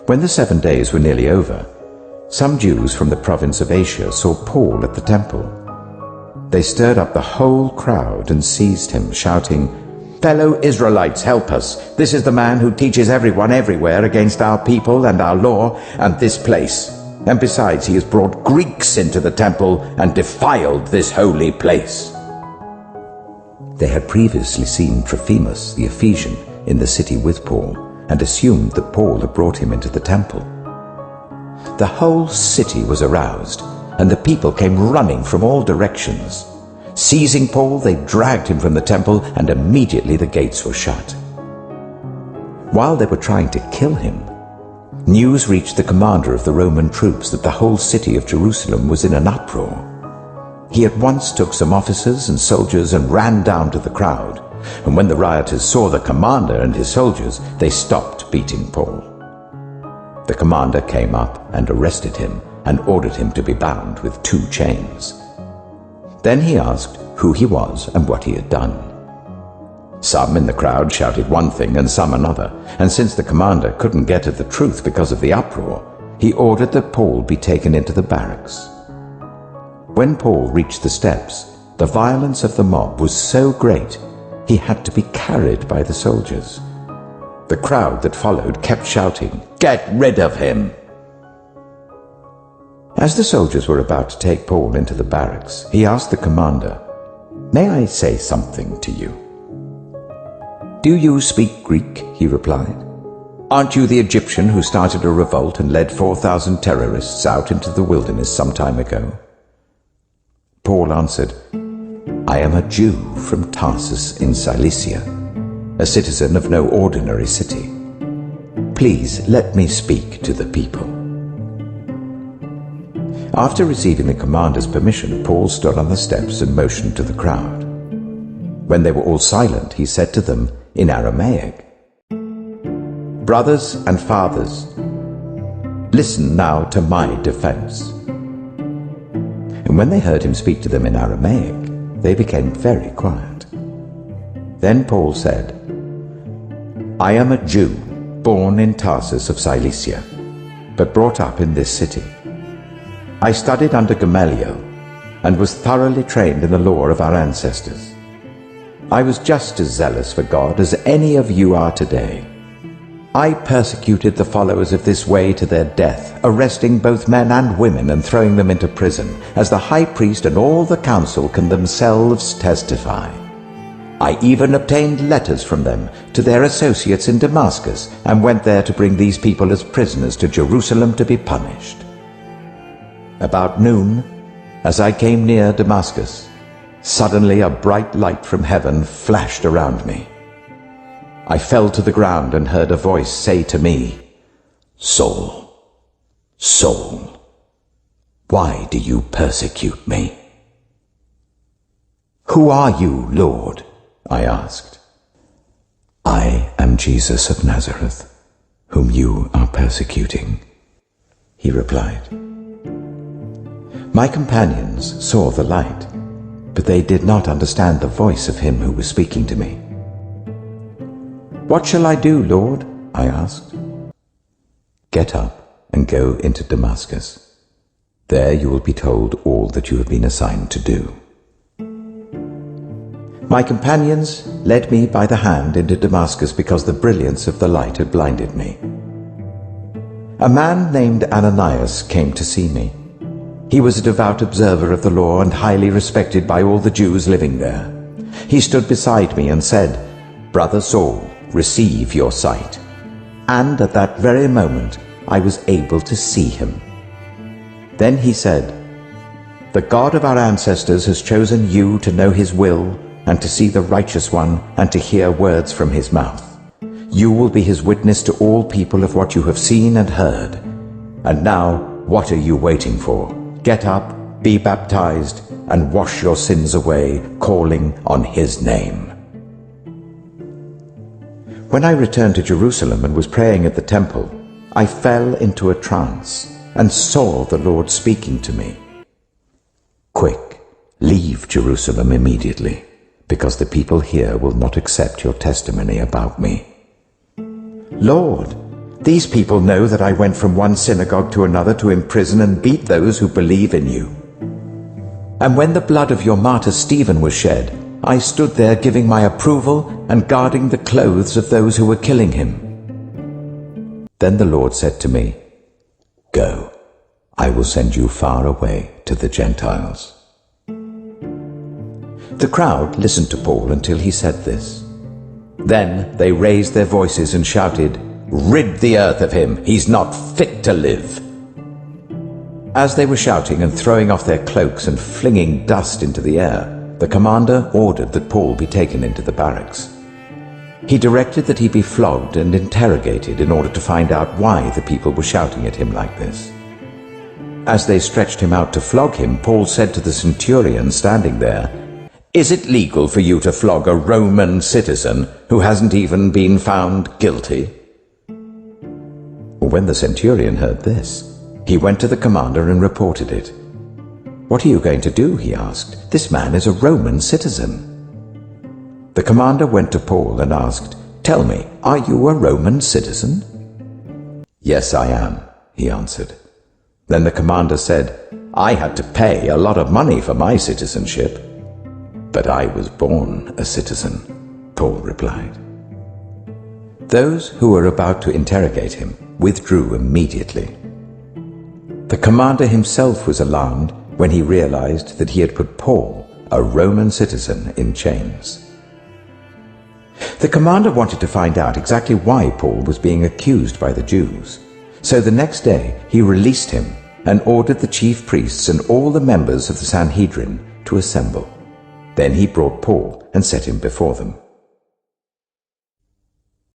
When the 7 days were nearly over, some Jews from the province of Asia saw Paul at the temple. They stirred up the whole crowd and seized him, shouting, "Fellow Israelites, help us! This is the man who teaches everyone everywhere against our people and our law and this place. And besides, he has brought Greeks into the temple and defiled this holy place." They had previously seen Trophimus the Ephesian in the city with Paul and assumed that Paul had brought him into the temple. The whole city was aroused, and the people came running from all directions. Seizing Paul, they dragged him from the temple, and immediately the gates were shut. While they were trying to kill him, news reached the commander of the Roman troops that the whole city of Jerusalem was in an uproar. He at once took some officers and soldiers and ran down to the crowd, and when the rioters saw the commander and his soldiers, they stopped beating Paul. The commander came up and arrested him and ordered him to be bound with 2 chains. Then he asked who he was and what he had done. Some in the crowd shouted one thing and some another, and since the commander couldn't get at the truth because of the uproar, he ordered that Paul be taken into the barracks. When Paul reached the steps, the violence of the mob was so great he had to be carried by the soldiers. The crowd that followed kept shouting, "Get rid of him!" As the soldiers were about to take Paul into the barracks, he asked the commander, "May I say something to you?" "Do you speak Greek?" he replied. "Aren't you the Egyptian who started a revolt and led 4,000 terrorists out into the wilderness some time ago?" Paul answered, "I am a Jew from Tarsus in Cilicia, a citizen of no ordinary city. Please let me speak to the people." After receiving the commander's permission, Paul stood on the steps and motioned to the crowd. When they were all silent, he said to them in Aramaic, "Brothers and fathers, listen now to my defense." And when they heard him speak to them in Aramaic, they became very quiet. Then Paul said, "I am a Jew, born in Tarsus of Cilicia, but brought up in this city. I studied under Gamaliel and was thoroughly trained in the law of our ancestors. I was just as zealous for God as any of you are today. I persecuted the followers of this way to their death, arresting both men and women and throwing them into prison, as the high priest and all the council can themselves testify. I even obtained letters from them to their associates in Damascus and went there to bring these people as prisoners to Jerusalem to be punished. About noon, as I came near Damascus, suddenly a bright light from heaven flashed around me. I fell to the ground and heard a voice say to me, 'Saul, Saul, why do you persecute me?' 'Who are you, Lord?' I asked. 'I am Jesus of Nazareth, whom you are persecuting,' he replied. My companions saw the light, but they did not understand the voice of him who was speaking to me. 'What shall I do, Lord?' I asked. 'Get up and go into Damascus. There you will be told all that you have been assigned to do.' My companions led me by the hand into Damascus because the brilliance of the light had blinded me. A man named Ananias came to see me. He was a devout observer of the law and highly respected by all the Jews living there. He stood beside me and said, 'Brother Saul, receive your sight.' And at that very moment I was able to see him. Then he said, 'The God of our ancestors has chosen you to know his will and to see the righteous one and to hear words from his mouth. You will be his witness to all people of what you have seen and heard. And now, what are you waiting for? Get up, be baptized, and wash your sins away, calling on his name.' When I returned to Jerusalem and was praying at the temple, I fell into a trance and saw the Lord speaking to me. 'Quick, leave Jerusalem immediately, because the people here will not accept your testimony about me.' 'Lord, These people know that I went from one synagogue to another to imprison and beat those who believe in you. And when the blood of your martyr Stephen was shed, I stood there giving my approval and guarding the clothes of those who were killing him. Then the Lord said to me, Go, I will send you far away to the Gentiles. The crowd listened to Paul until he said this. Then they raised their voices and shouted, Rid the earth of him, he's not fit to live. As they were shouting and throwing off their cloaks and flinging dust into the air, the commander ordered that Paul be taken into the barracks. He directed that he be flogged and interrogated in order to find out why the people were shouting at him like this. As they stretched him out to flog him, Paul said to the centurion standing there, Is it legal for you to flog a Roman citizen who hasn't even been found guilty? When the centurion heard this, he went to the commander and reported it. What are you going to do? He asked. This man is a Roman citizen. The commander went to Paul and asked, Tell me, are you a Roman citizen? Yes, I am, he answered. Then the commander said, I had to pay a lot of money for my citizenship. But I was born a citizen, Paul replied. Those who were about to interrogate him withdrew immediately. The commander himself was alarmed when he realized that he had put Paul, a Roman citizen, in chains. The commander wanted to find out exactly why Paul was being accused by the Jews. So the next day he released him and ordered the chief priests and all the members of the Sanhedrin to assemble. Then he brought Paul and set him before them.